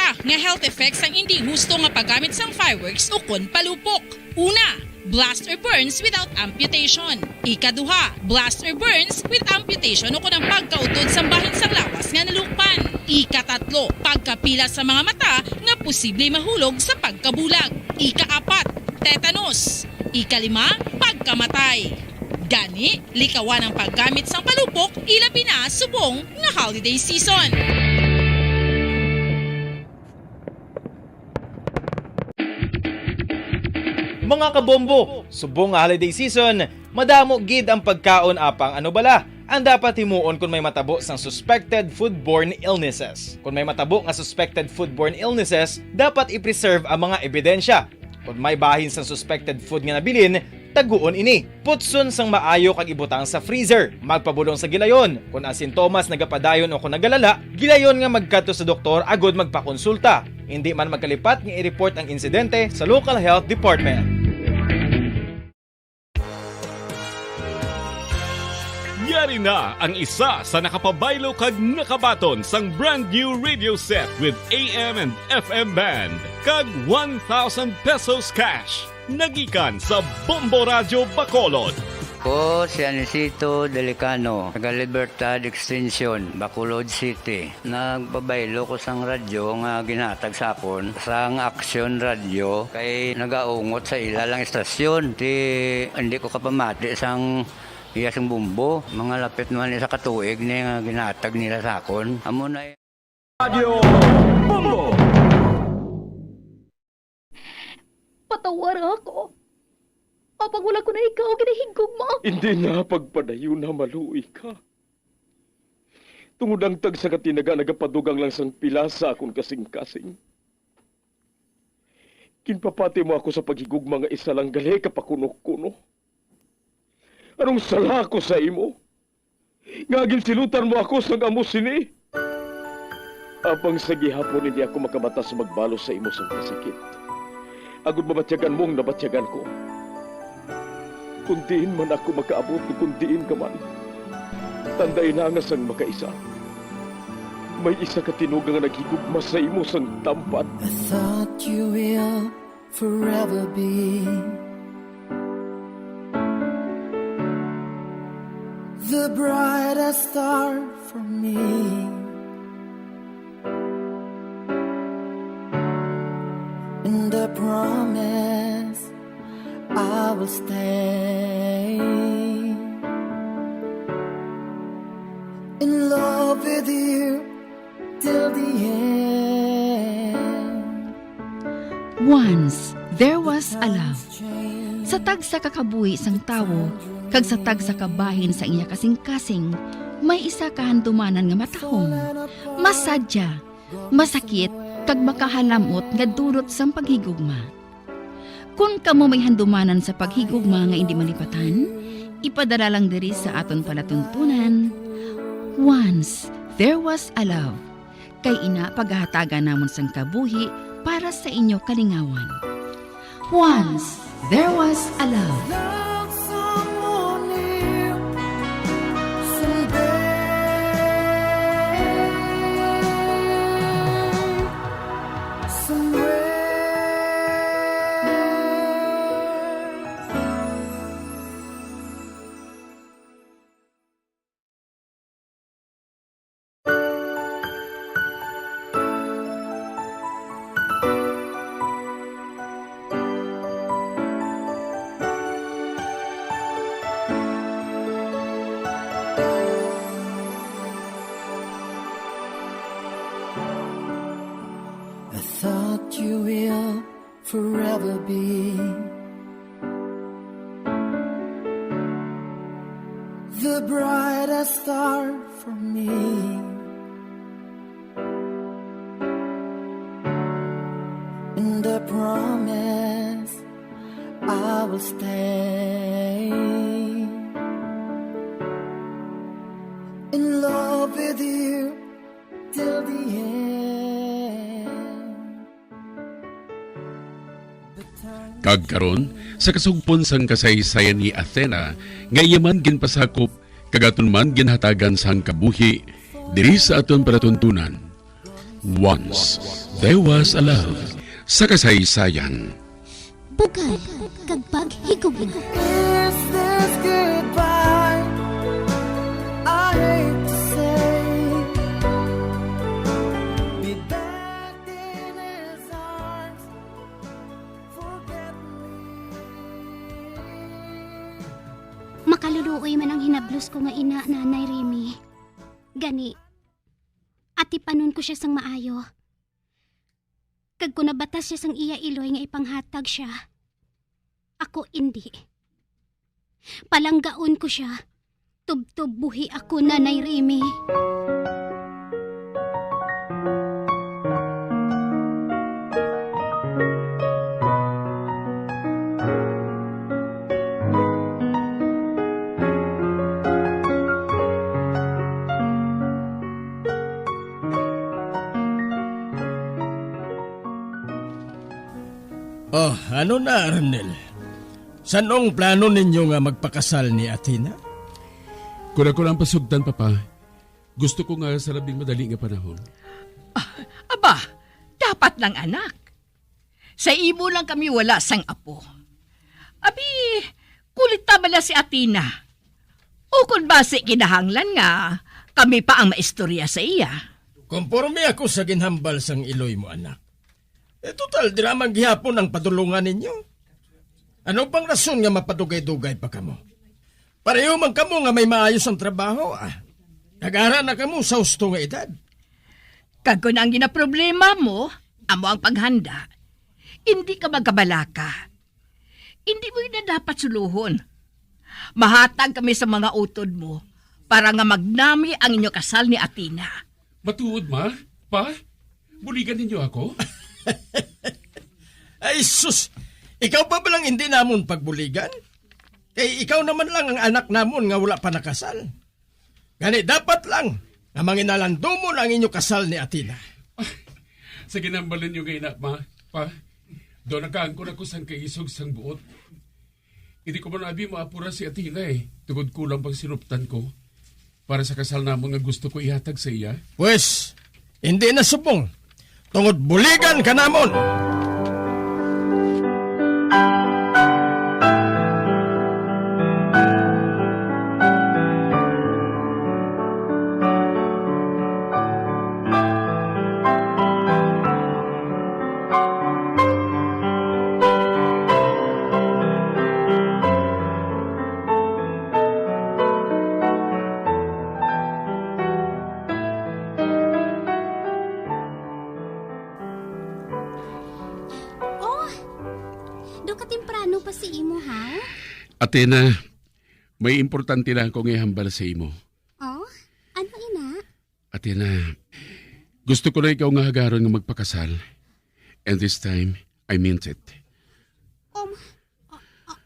Usa nga health effects ang hindi gusto nga paggamit sang fireworks ukon palupok. Una, blast or burns without amputation. Ikaduha, blast or burns with amputation ukon ang pagkautod sa bahin sang lawas nga nalukpan. Ikatatlo, pagkapila sa mga mata nga posible mahulog sa pagkabulag. Ikaapat, tetanus. Ikalima, pagkamatay. Gani, likawan ang paggamit sang palupok ilabi na subong nga holiday season. Mga kabombo, subong nga holiday season, madamo gid ang pagkaon apang ano bala ang dapat himuon kung may matabo sang suspected foodborne illnesses. Kung may matabo nga suspected foodborne illnesses, dapat i-preserve ang mga ebidensya. Kung may bahin sang suspected food nga nabilin, taguon ini. Putson sang maayo kag ibutang sa freezer. Magpabulong sa gilayon. Kung ang sintomas nagapadayon o kung nagalala, gilayon nga magkadto sa doktor agod magpakonsulta. Hindi man magkalipat nga i-report ang insidente sa local health department. Yari na ang isa sa nakapabaylo kag nakabaton sang brand new radio set with AM and FM band kag 1,000 pesos cash. Nagikan sa Bombo Radio Bacolod. Ko si Anisito Delicano, taga Libertad Extension, Bacolod City. Nagpabaylo ko sang radyo nga ginatag sa akon sang Action Radio kay nagaungot sa ilalang estasyon. Hindi ko kapamati sang iyasang bumbo. Mga lapit naman sa katuig ni nga ginatag nila sa akon. Amo na Radio Bombo. Patawar ako. Apag wala ko na ikaw, ginahigog mo. Hindi na pagpadayo na maluwi ka. Tungod ang tag sa katinaga nagapadugang lang sang pila sa akong kasing-kasing. Kinpapati mo ako sa paghigugma nga isa lang gali kapakuno-kuno. Anong sala ko sa imo? Ngagin silutan mo ako sa amos sini. Apang sa gihapon hindi ako makabatas magbalo sa imo sa kasakit. Agud mabatyagan mong nabatyagan ko. Kundiin man ako makaabot, kundiin ka man. Tanday na nga sang makaisa. May isa ka tinugang nga naghigugma sa imo sang tampat. I thought you will forever be the brightest star for me. And I promise I will stay in love with you till the end. Once, there was a love. Sa tag sa kakabuhi sang tawo, kag sa tag sa kabahin sa iya kasing-kasing, may isa kahandumanan nga matahong. Masadya, masakit, kag makahalamot nga durot sang paghigugma. Kung kamo may handumanan sa paghigugma nga hindi malipatan, ipadala lang diri sa aton palatuntunan. Once, there was a love. Kay ina paghahatagan namon sang kabuhi para sa inyo kalingawan. Once, there was a love. Love someone new someday. Somewhere. I thought you will forever be the brightest star for me. And I promise I will stay in love with you till the end. Kagkaron sa kasugpon sang kasaysayan ni Athena, nga yaman ginpasakop kagaton man ginhatagan sang kabuhi diri sa aton palatuntunan. Once, there was a love. Sa kasaysayan. Bugal, kag paghigugma. Is this goodbye? I hate to say. Be back in his arms. Forget me. Makaluluoy man ang hinablos ko nga ina, Nanay Remy. Gani, ati panon ko siya sang maayo. Kag ko nabatas siya sang iya iloy nga ipanghatag siya. Ako hindi. Palanggaon ko siya. Tub-tub buhi ako, Nanay Remy. Oh, ano na, Arnel? Sanong plano ninyo nga magpakasal ni Athena? Kung ako lang pasugdan, Papa, gusto ko nga sa labing madali nga panahon. Aba, dapat lang anak. Sa imo lang kami wala sang apo. Abi, kulit tabala si Athena. O kung base kinahanglan nga, kami pa ang maistorya sa iya. Konforme ako sa ginhambal sang iloy mo, anak. Total, dramang gihapon ang padulungan ninyo. Ano bang rason nga mapadugay-dugay pa kamo? Pareho man kamo nga may maayos ang trabaho, Nag-ara na kamo sa husto nga edad. Kag kung ang ginaproblema mo, amo ang paghanda, hindi ka magkabalaka. Hindi mo na dapat suluhon. Mahatag kami sa mga utod mo para nga magnami ang inyo kasal ni Athena. Matuod, Ma? Pa? Buligan ninyo ako? Ay, sus! Ikaw pa balang hindi namon pagbuligan? Kay ikaw naman lang ang anak namon nga wala pa nakasal. Gani, dapat lang nga manginalando mo ang inyo kasal ni Athena. Sa ginambalin nyo ngayon, Ma? Pa? Doon nakaangkon ako sang kaisog sang buot. Hindi ko man abi maapura si Athena Tugod kulang pang sinuptan ko. Para sa kasal namon nga gusto ko ihatag sa iya. Pues, hindi na subong. Tungod buligan ka namon. Athena, may importante lang akong ihambal sa imo. Oh, ano ina? Athena, gusto ko na ikaw nga hagaron nga magpakasal. And this time, I meant it.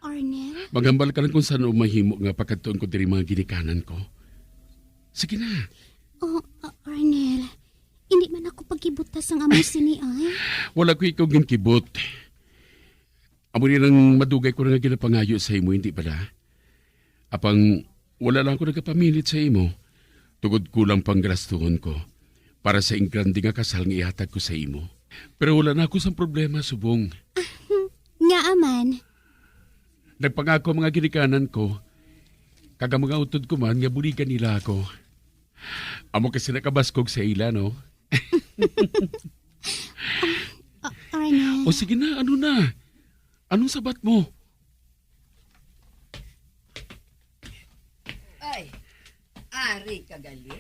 Arnel? Maghambal ka lang kung saan umahimo nga pagkatuon ko diri mga ginikanan ko. Sige na. Arnel, hindi man ako pagkibutas ang among sini ay. Wala ko ikaw ginkibot. Amo nang madugay ko na ginapangayo sa imo, hindi pala? Apang wala lang ko nagkapamilit sa imo. Tugod kulang pang grastuhon ko para sa inggrande nga kasal nga ihatag ko sa imo. Pero wala na ako sa problema, subong. Nga aman. Nagpangako mga ginikanan ko, kaga mga utod ko man, nga buligan nila ako. Amo kasi nakabaskog sa ila, no? Arnel. O sige na, ano na? Anong sabat mo? Ay, ari ka gali?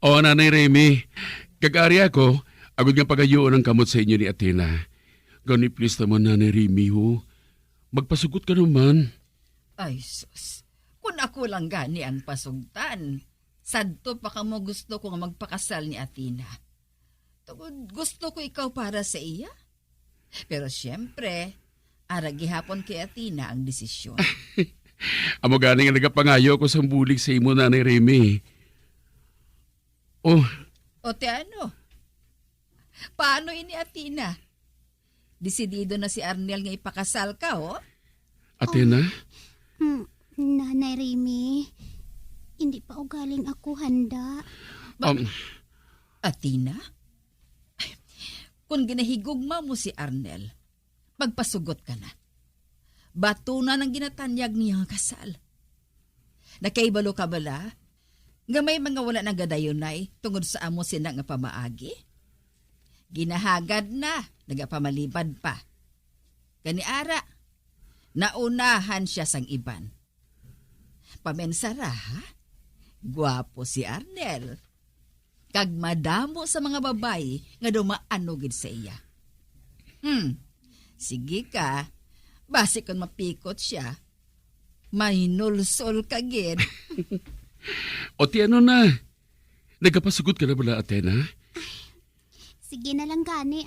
Nanay Remy. Kag-ari ako, agad nga pagayoon ang kamot sa inyo ni Athena. Gani please naman, Nanay Remy, ho. Magpasugot ka naman. Ay, sus. Kung ako lang gani ang pasugtan, sadto pa ka mo gusto ko nga magpakasal ni Athena. Tugod gusto ko ikaw para sa iya. Pero siyempre, aragihapon kay Athena ang desisyon. Amo gani nga nagapangayo ko sa bulig sa imo, Nanay Remy. O te ano? Paano ini Athena? Desidido na si Arnel nga ipakasal ka, Athena? Nanay Remy, hindi pa ugaling ako handa. Atina? Kung ginahigugma mo si Arnel, magpasugot ka na. Bato na ng ginatanyag niya nga kasal. Nakaibalo ka bala? Nga may mga wala na gadayunay tungod sa amo sina nga pamaagi? Ginahagad na, nagapamalibad pa. Gani ara, naunahan siya sang iban. Pamensara ha? Gwapo si Arnel. Kag madamo sa mga babae nga dumaanugid sa iya. Sige ka, basi kung mapikot siya, mahinulsol ka gid. O ti ano na? Nagapasugot ka na bala, Athena? Sige na lang gani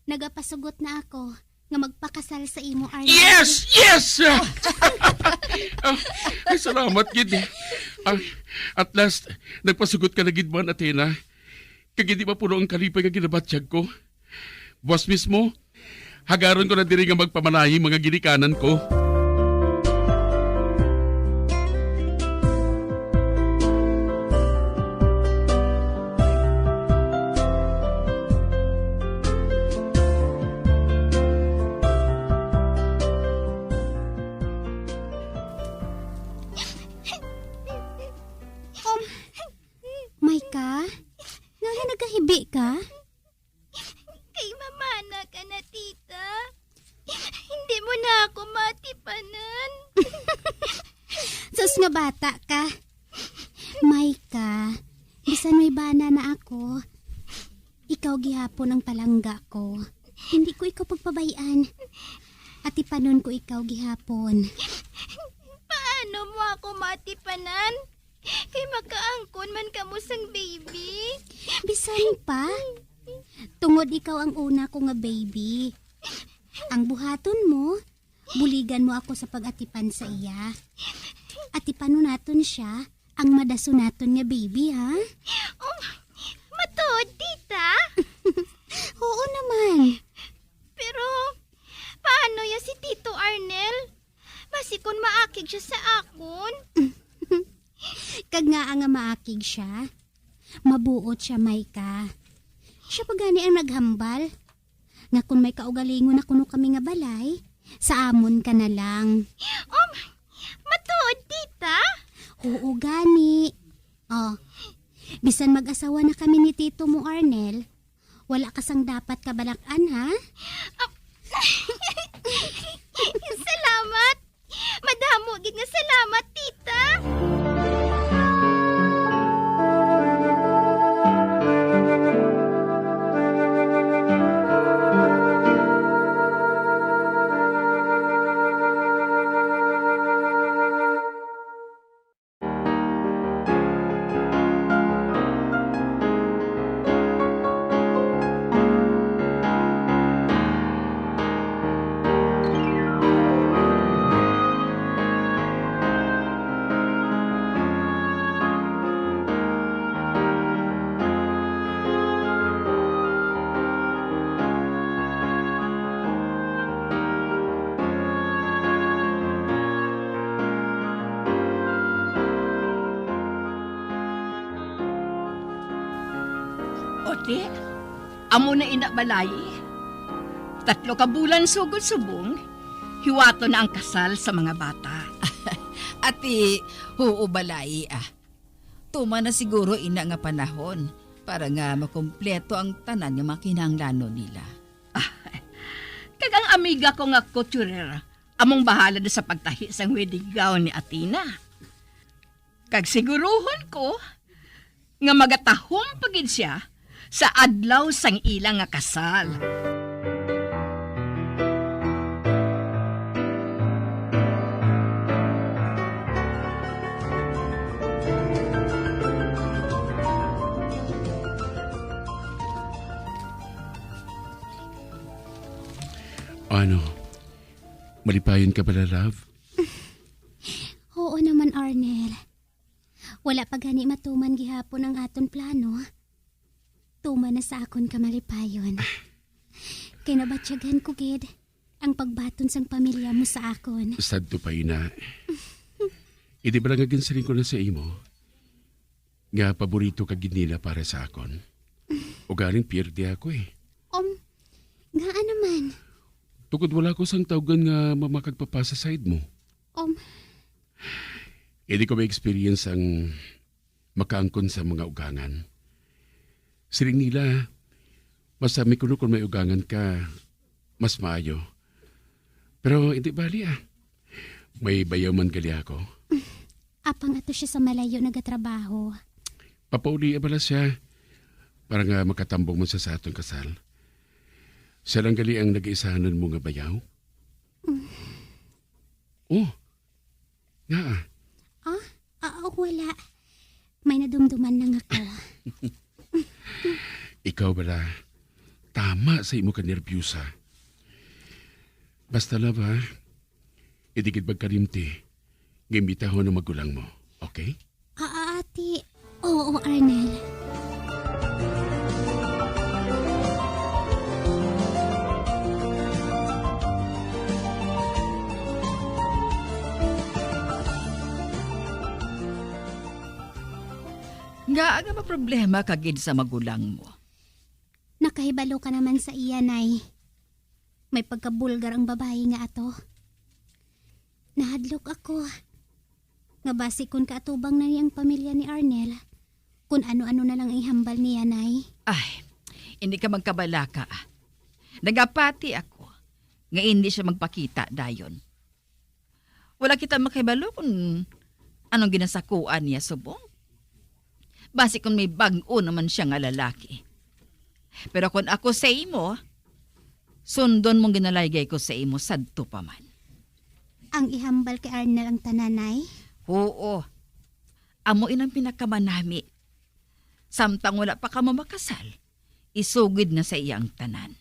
Nagapasugot na ako nga magpakasal sa imo, Arnel. Yes! Yes! Ay, salamat, gid. At last, nagpasugot ka na gid man, Athena. Kag hindi pa puno ang kalipay nga ginabatsyag ko. Boss mismo, hagaron ko na diri nga magpamanahi mga ginikanan ko. Maika, nga nagahibi ka? Kay mamana ka na, tita. Hindi mo na ako matipanan. Sus nga bata ka. Maika, bisan may bana na ako. Ikaw gihapon ang palangga ko. Hindi ko ikaw pagpabayaan. At ipanon ko ikaw gihapon. Paano mo ako matipanan? Kay makaangkon man kamo sang baby. Bisan pa. Tungod ikaw ang una ko nga baby. Ang buhaton mo, buligan mo ako sa pag-atipan sa iya. Atipanon naton siya, ang madasunaton nga baby, ha? Oh, matod, tita? Oo naman. Pero, paano ya si Tito Arnel? Masikon maakig siya sa akon. Kag nga nga maakig siya. Mabuot siya, Maika. Siya pa gani ang naghambal. Nga kung may kaugalingon na kuno kami nga balay, sa amon ka na lang. Matuod, tita? Oo, gani. Bisan mag-asawa na kami ni Tito mo, Arnel, wala kasang dapat kabalakan, ha? Salamat. Madamo gid nga salamat, tita. Ote, amo na ina balay. 3 ka bulan sugod subong, hiwato na ang kasal sa mga bata. Ati, huubalay Tuma na siguro ina nga panahon para nga makumpleto ang tanan nga makinahanglanon nila. Kagang amiga ko nga couturer, among bahala na sa pagtahi sang wedding gown ni Athena. Kag siguruhon ko nga magatahom pagid siya sa adlaw sang ilang nga kasal. Ano? Malipayon ka pala, love? Oo naman, Arnel. Wala pa gani matuman gihapon ang aton plano. Tuman na sa akon kamalipayon. Kinabatyagan ko, gid, ang pagbaton sang pamilya mo sa akon. Sad to pa, ina. Hindi ba lang aginsarin ko na sa imo? Nga paborito ka gid nila para sa akon. ugaling pirdi ako eh. Nga naman. Tukod wala ko sang tawgan nga mamakagpapasa side mo. Hindi ko may experience ang makaangkon sa mga ugangan. Siring nila, basta may kuno kung may ugangan ka, mas maayo. Pero hindi bali May bayaw man gali ako. Apang ato siya sa malayo nagatrabaho. Papauli bala siya para nga makatambong man siya sa atong kasal. Siya lang gali ang nag-iisahanan mo nga bayaw? Oh, nga Wala. May nadumduman lang ako. Ikaw bala, tama sa imo ka nervyusa. Basta love ha, idigid magkarimti, gimbitaho ng magulang mo, okay? Ate. Oo, Arnel. Nga ba problema kagid sa magulang mo? Nakahibalo ka naman sa iya, Nay. May pagkabulgar ang babae nga ato. Nahadlok ako. Nga basi kun kaatubang na niyang pamilya ni Arnel. Kung ano-ano na lang ihambal niya, Nay. Ay, hindi ka magkabalaka. Nagapati ako nga hindi siya magpakita dayon. Wala kita makibalo kung anong ginasakuan niya subong. Basi kung may bag-o naman siya nga lalaki. Pero kung ako sa imo, sundon mong ginalaygay ko sa imo sadto pa man. Ang ihambal kay Arnel ang tananay? Oo. Amo inang pinakamanami. Samtang wala pa ka mamakasal, isugid na sa iyang tanan.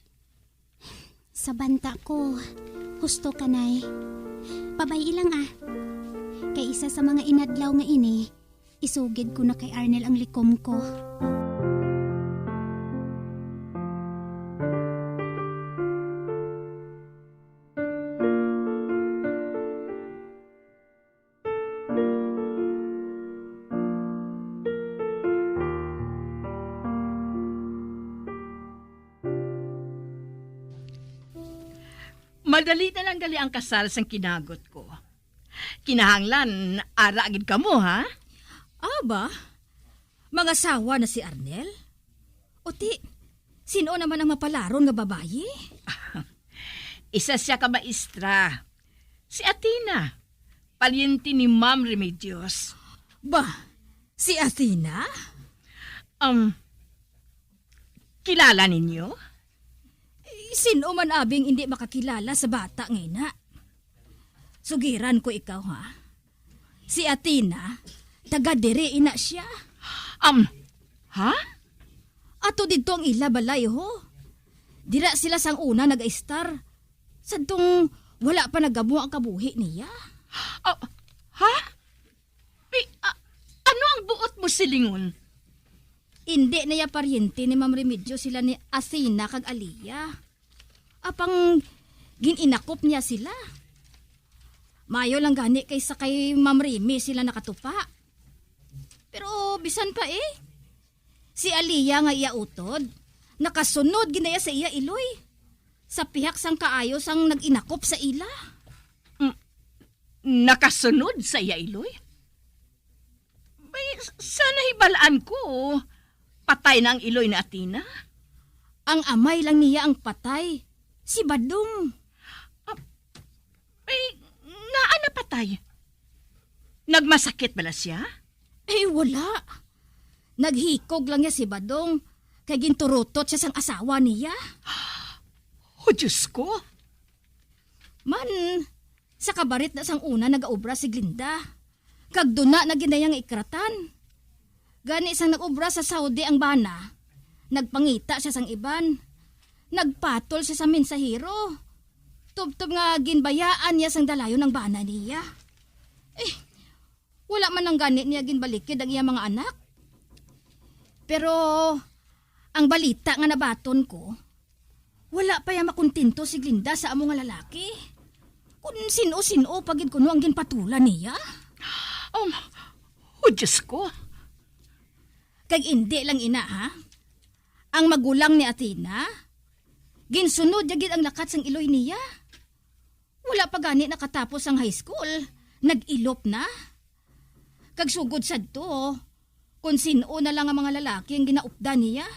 Sa banta ko, husto ka, Nay. Pabay ilang Kay isa sa mga inadlaw nga ini, isugid ko na kay Arnel ang likom ko. Madali na lang gali ang kasal sang kinagot ko. Kinahanglan, araagid ka mo, ha? Aba, mga sawa na si Arnel? O sino naman ang mapalaron nga babaye? Isa siya ka maestra. Si Athena, palyente ni Ma'am Remedios. Ba, si Athena? Kilala ninyo? Sino man abing hindi makakilala sa bata ngina? Sugiran ko ikaw, ha? Si Athena, taga-diri ina siya. Ha? Ato dito ang ila balay, ho. Dira sila sang una nag-star. Sadtong wala pa nagamo ang kabuhi niya. Ha? Ano ang buot mo silingon? Hindi na ya paryente ni Ma'am Remedios sila ni Athena kag Aliyah. Apang gininakop niya sila. Mayo lang gani kaysa kay Ma'am Remy sila nakatupa. Pero bisan pa si Aliyah nga iya utod, nakasunod ginaya sa iya iloy. Sa pihak sang kaayo sang nag-inakop sa ila. Nakasunod sa iya iloy? Bay, sana hibalaan ko. Patay na ang iloy na Athena? Ang amay lang niya ang patay. Si Badong. Naan na patay? Nagmasakit bala siya? Wala. Naghikog lang niya si Badong. Kaya ginturutot siya sang asawa niya. O Diyos ko. Man, sa kabarit na sang una nag-aubra si Glinda. Kag duna na ginayang ikratan. Gani sang nag-ubra sa Saudi ang bana. Nagpangita siya sang iban. Nagpatol siya sa mensahero. Tubtob nga ginbayaan niya sang dalayo ng bana niya. Wala man ang gani niya ginbalikid ang iya mga anak. Pero ang balita nga nabaton ko, wala pa ya makuntinto si Glinda sa amo nga lalaki. Kung sino-sino pagid kuno ang ginpatulan niya. O Diyos ko. Kag hindi lang ina, ha? ang magulang ni Athena. Ginsunod yagid ang lakat sang iloy niya. Wala pa gani nakatapos ang high school. Nag-ilop na. Kag sugod sadto, kung sino na lang ang mga lalaki ang ginaupda niya.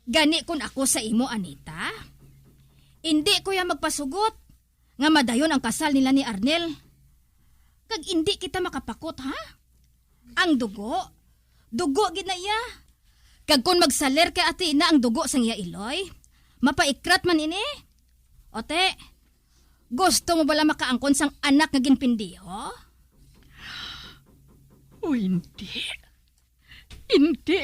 Gani kun ako sa imo, Anita. Hindi ko ya magpasugot nga madayon ang kasal nila ni Arnel. Kag hindi kita makapakot, ha? Ang dugo gid na iya. Kag kun magsaler kay Athena ang dugo sang iya iloy, mapaikrat man ini. Ote, gusto mo bala makaangkon sang anak nga ginpindiho? O hindi. Hindi.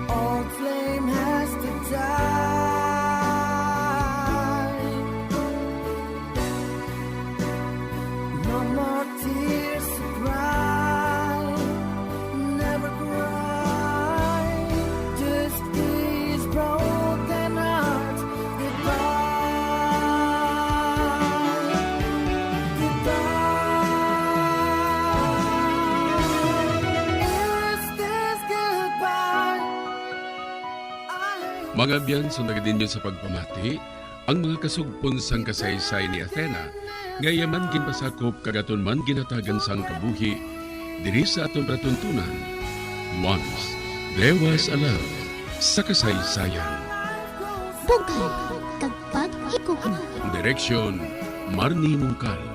Old flame has to die. No more tears to cry. Never cry. Just these broken hearts goodbye. Goodbye. Is this goodbye? Mga biyan, sundag din yun sa pagpamati, ang mga kasugpon sang kasaysay ni Athena, ngayaman ginpasakop kagaton man ginatagan sang kabuhi, diri sa atong pratuntunan. Once, there was a love sa kasaysayan. Bugay, kagpag higugma. Direksyon, Marnie Mungkal.